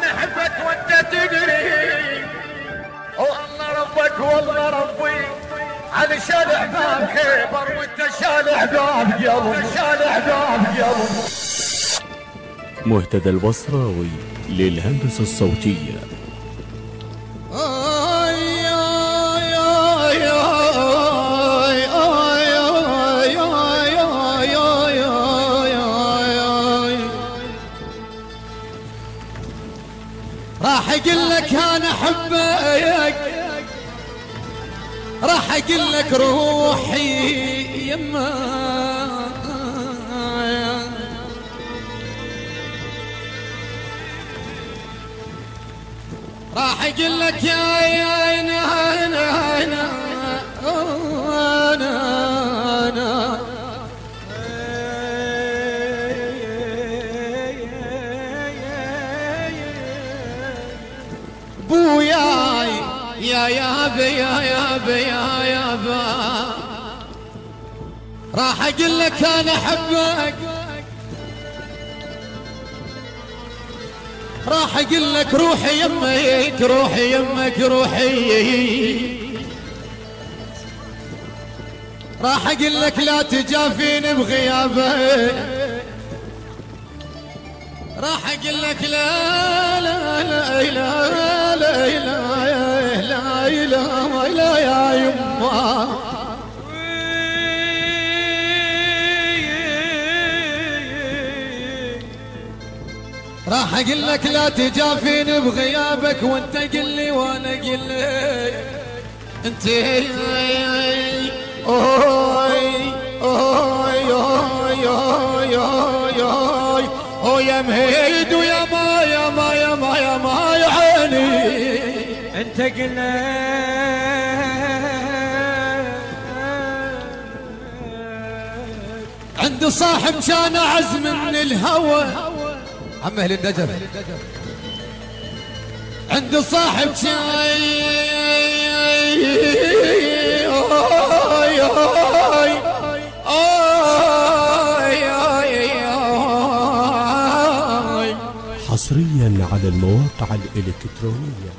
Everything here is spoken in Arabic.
نحبك وانت تدري، والله ربك والله ربي علشان احباب خيبر، وانت شال احباب قلب، شال احباب قلب. مهتدى البصراوي للهندسة الصوتية. راح اقول لك انا احبك، راح اقول لك روحي يما، راح اقول لك يا انا بوياي يا يابا، راح اقول لك انا احبك، راح اقول لك روحي يمك، روحي يمك روحي، راح اقول لك لا تجافيني بغيابك، راح اقول لك لا لا لا لا لا لا لا لا يا يما، راح اقول لك لا تجافيني بغيابك، وانت قل لي وانا قل لي انت يا مهيد ويا ما يا عيني، انت قلنا عند صاحب كان اعز من الهوى، عم اهل النجف عند صاحب حصريا على المواقع الإلكترونية.